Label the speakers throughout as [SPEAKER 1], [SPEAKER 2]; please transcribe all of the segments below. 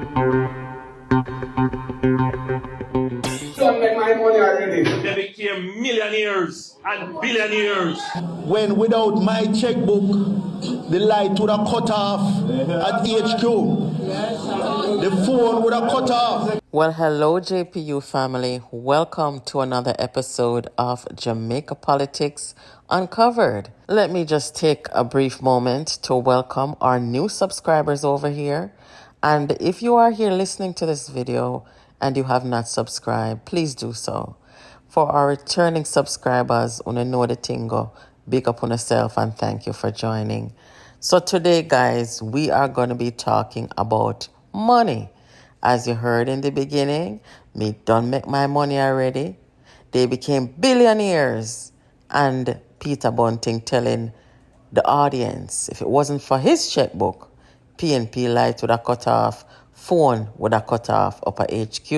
[SPEAKER 1] Don't make my money already.
[SPEAKER 2] They became millionaires and billionaires.
[SPEAKER 3] When without my checkbook, the light would have cut off at HQ. The phone would have cut off.
[SPEAKER 4] Well, hello, JPU family. Welcome to another episode of Jamaica Politics Uncovered. Let me just take a brief moment to welcome our new subscribers over here. And if you are here listening to this video and you have not subscribed, please do so. For our returning subscribers, una know the tingo, big up on yourself and thank you for joining. So today, guys, we are going to be talking about money. As you heard in the beginning, me done make my money already. They became billionaires. And Peter Bunting telling the audience, if it wasn't for his checkbook, PNP light would have cut off, phone would have cut off up at HQ.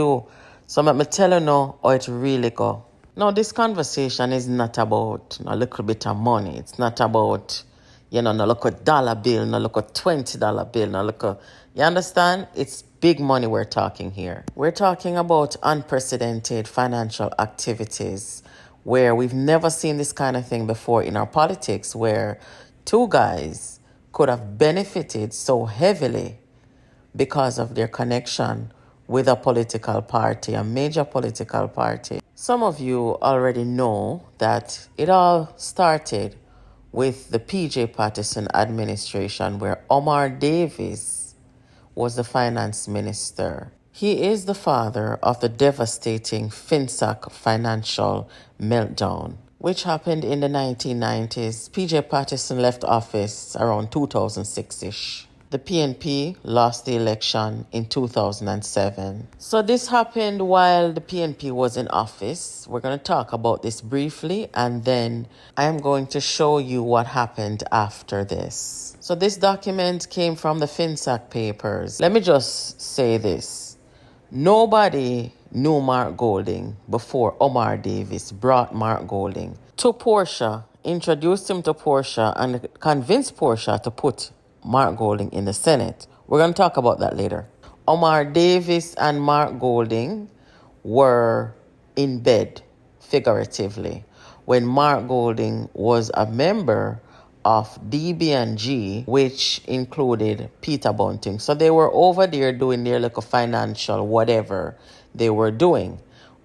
[SPEAKER 4] So let me tell you now how it really go. Now, this conversation is not about a little bit of money. It's not about, no look at dollar bill, no look at $20 bill, no look at, you understand? It's big money we're talking here. We're talking about unprecedented financial activities where we've never seen this kind of thing before in our politics, where two guys could have benefited so heavily because of their connection with a political party, a major political party. Some of you already know that it all started with the PJ Patterson administration, where Omar Davis was the finance minister. He is the father of the devastating FINSAC financial meltdown, which happened in the 1990s. PJ Patterson left office around 2006-ish. The PNP lost the election in 2007. So this happened while the PNP was in office. We're going to talk about this briefly, and then I am going to show you what happened after this. So this document came from the FINSAC papers. Let me just say this. Nobody knew Mark Golding before Omar Davis brought Mark Golding to Portia, introduced him to Portia, and convinced Portia to put Mark Golding in the Senate. We're going to talk about that later. Omar Davis and Mark Golding were in bed, figuratively, when Mark Golding was a member of DB&G, which included Peter Bunting. So they were over there doing their little financial whatever they were doing.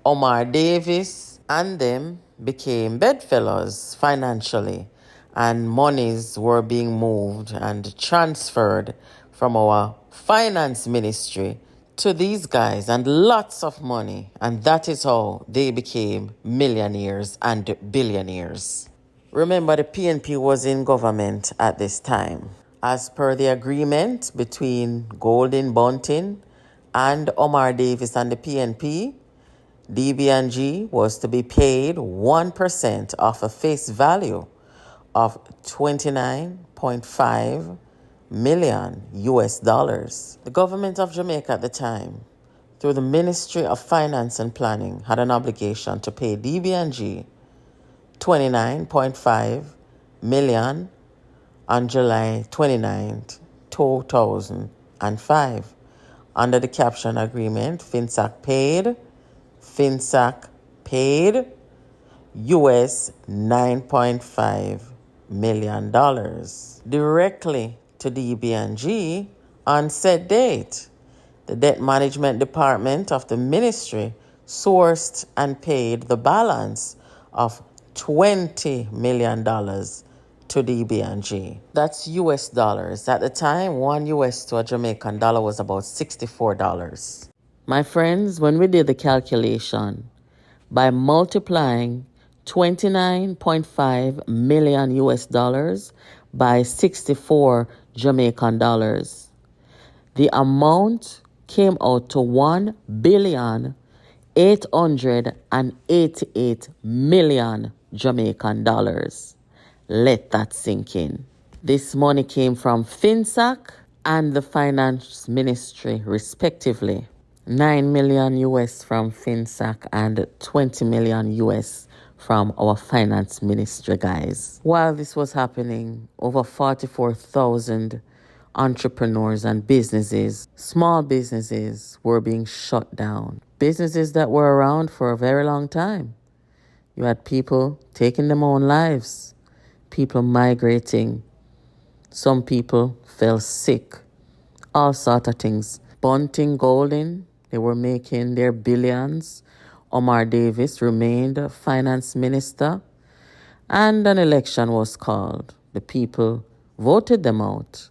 [SPEAKER 4] Omar Davis and them became bedfellows financially, and monies were being moved and transferred from our finance ministry to these guys, and lots of money. And that is how they became millionaires and billionaires. Remember, the PNP was in government at this time. As per the agreement between Golding Bunting and Omar Davis and the PNP, DB&G was to be paid 1% of a face value of $29.5 million US dollars. The government of Jamaica at the time, through the Ministry of Finance and Planning, had an obligation to pay DB&G $29.5 million on July 29, 2005. Under the caption agreement, FINSAC paid US $9.5 million directly to DB&G on said date. The Debt Management Department of the ministry sourced and paid the balance of $20 million to DB&G. That's US dollars. At the time, $1 US to a Jamaican dollar was about $64. My friends, when we did the calculation, by multiplying $29.5 million US dollars by 64 Jamaican dollars, the amount came out to $1,888 million Jamaican dollars. Let that sink in. This money came from FINSAC and the Finance Ministry, respectively. 9 million US from FINSAC and 20 million US from our finance ministry guys. While this was happening, over 44,000 entrepreneurs and businesses, small businesses, were being shut down. Businesses that were around for a very long time. You had people taking their own lives, people migrating. Some people fell sick, all sort of things. Bunting, Golding, they were making their billions. Omar Davis remained finance minister, and an election was called. The people voted them out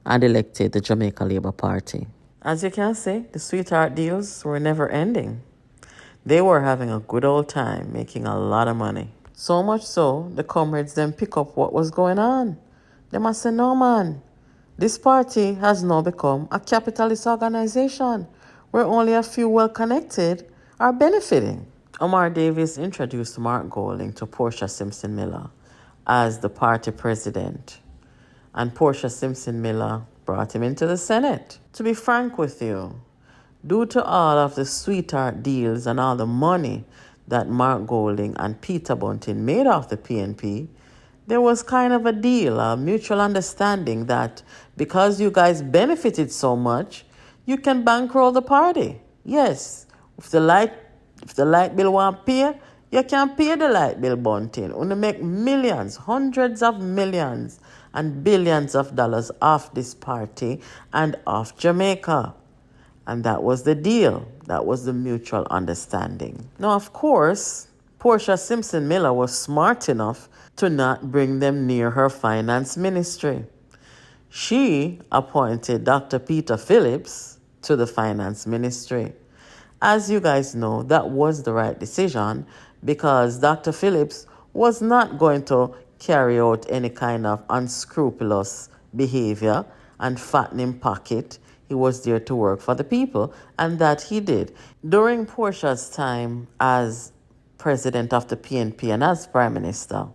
[SPEAKER 4] and elected the Jamaica Labour Party. As you can see, the sweetheart deals were never ending. They were having a good old time, making a lot of money. So much so, the comrades then pick up what was going on. They must say, no man, this party has now become a capitalist organization where only a few well-connected are benefiting. Omar Davis introduced Mark Golding to Portia Simpson Miller as the party president, and Portia Simpson Miller brought him into the Senate. To be frank with you, due to all of the sweetheart deals and all the money that Mark Golding and Peter Bunting made off the PNP, there was kind of a deal, a mutual understanding that because you guys benefited so much, you can bankroll the party. Yes, if the light bill won't pay, you can pay the light bill, Bunting. You make millions, hundreds of millions, and billions of dollars off this party and off Jamaica. And that was the deal. That was the mutual understanding. Now, of course, Portia Simpson Miller was smart enough to not bring them near her finance ministry. She appointed Dr. Peter Phillips to the finance ministry. As you guys know, that was the right decision because Dr. Phillips was not going to carry out any kind of unscrupulous behavior and fattening pocket. He was there to work for the people, and that he did. During Portia's time as president of the PNP and as prime minister,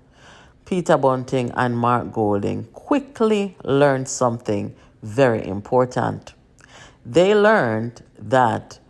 [SPEAKER 4] Peter Bunting and Mark Golding quickly learned something very important. They learned that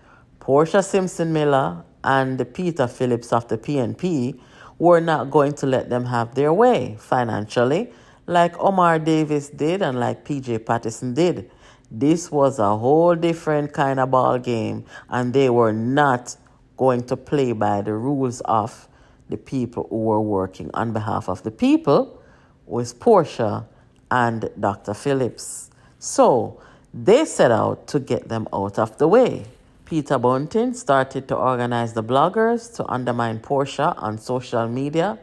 [SPEAKER 4] Portia Simpson Miller and the Peter Phillips of the PNP were not going to let them have their way financially like Omar Davis did and like PJ Patterson did. This was a whole different kind of ball game, and they were not going to play by the rules of the people who were working on behalf of the people, with Portia and Dr. Phillips. So they set out to get them out of the way. Peter Bunting started to organize the bloggers to undermine Portia on social media.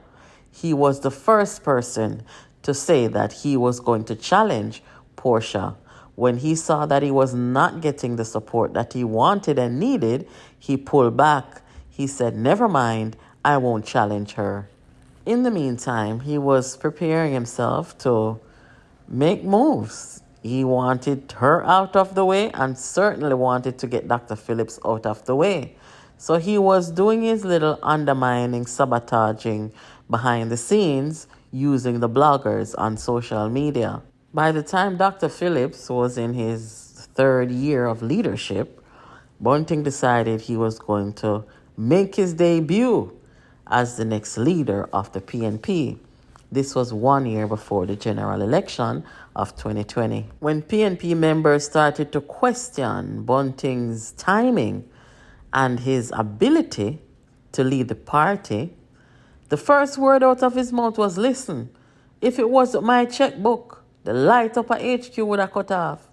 [SPEAKER 4] He was the first person to say that he was going to challenge Portia. When he saw that he was not getting the support that he wanted and needed, he pulled back. He said, never mind, I won't challenge her. In the meantime, he was preparing himself to make moves. He wanted her out of the way and certainly wanted to get Dr. Phillips out of the way. So he was doing his little undermining, sabotaging behind the scenes using the bloggers on social media. By the time Dr. Phillips was in his third year of leadership, Bunting decided he was going to make his debut as the next leader of the PNP. This was 1 year before the general election of 2020. When PNP members started to question Bunting's timing and his ability to lead the party, the first word out of his mouth was, listen, if it wasn't my checkbook, the light up at HQ would have cut off.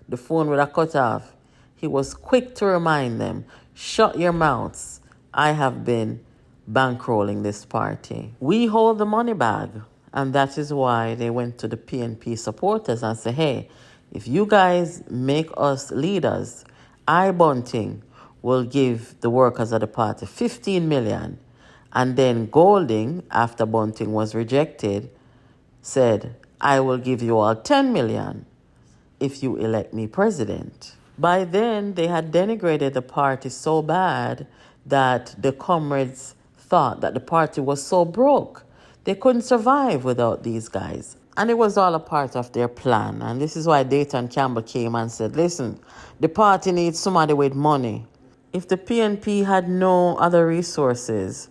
[SPEAKER 4] The phone would have cut off. He was quick to remind them, shut your mouths. I have been bankrolling this party. We hold the money bag. And that is why they went to the PNP supporters and said, hey, if you guys make us leaders, I, Bunting, will give the workers of the party 15 million. And then Golding, after Bunting was rejected, said, I will give you all 10 million if you elect me president. By then, they had denigrated the party so bad that the comrades thought that the party was so broke. They couldn't survive without these guys. And it was all a part of their plan. And this is why Dayton Campbell came and said, listen, the party needs somebody with money. If the PNP had no other resources,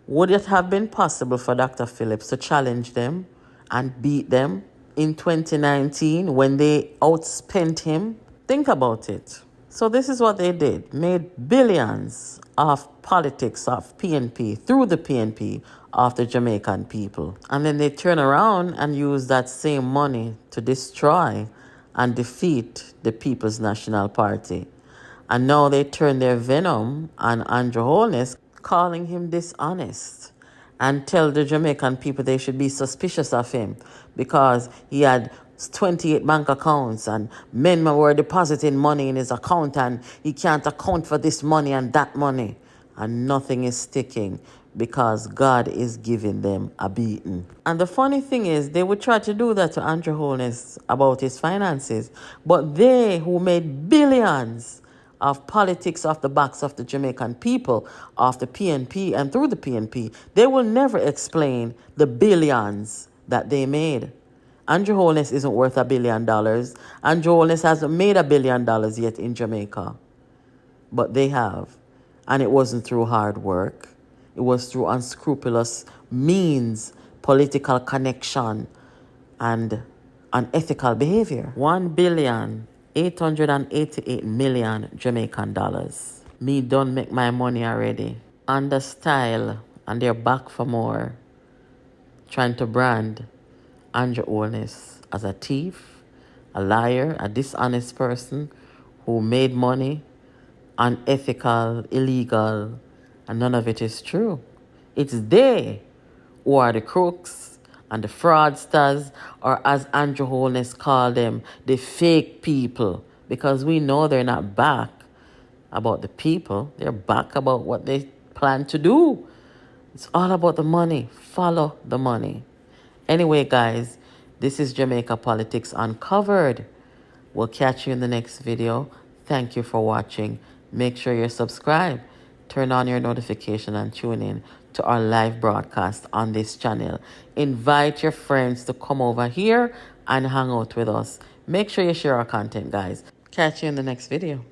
[SPEAKER 4] would it have been possible for Dr. Phillips to challenge them and beat them? in 2019 when they outspent him. Think about it. So this is what they did. Made billions of politics of PNP, through the PNP, of the Jamaican people. And then they turn around and use that same money to destroy and defeat the People's National Party. And now they turn their venom on Andrew Holness, calling him dishonest, and tell the Jamaican people they should be suspicious of him because he had 28 bank accounts and men were depositing money in his account and he can't account for this money and that money. And nothing is sticking because God is giving them a beating. And the funny thing is, they would try to do that to Andrew Holness about his finances, but they who made billions of politics off the backs of the Jamaican people, of the PNP and through the PNP, they will never explain the billions that they made. Andrew Holness isn't worth $1 billion. Andrew Holness hasn't made $1 billion yet in Jamaica. But they have. And it wasn't through hard work. It was through unscrupulous means, political connection, and unethical behavior. 1,888,000,000 Jamaican dollars. Me done make my money already. Under style, and they're back for more. Trying to brand Andrew Holness as a thief, a liar, a dishonest person who made money, unethical, illegal, and none of it is true. It's they who are the crooks and the fraudsters, or as Andrew Holness called them, the fake people, because we know they're not back about the people. They're back about what they plan to do. It's all about the money. Follow the money. Anyway, guys, this is Jamaica Politics Uncovered. We'll catch you in the next video. Thank you for watching. Make sure you're subscribed. Turn on your notification and tune in to our live broadcast on this channel. Invite your friends to come over here and hang out with us. Make sure you share our content, guys. Catch you in the next video.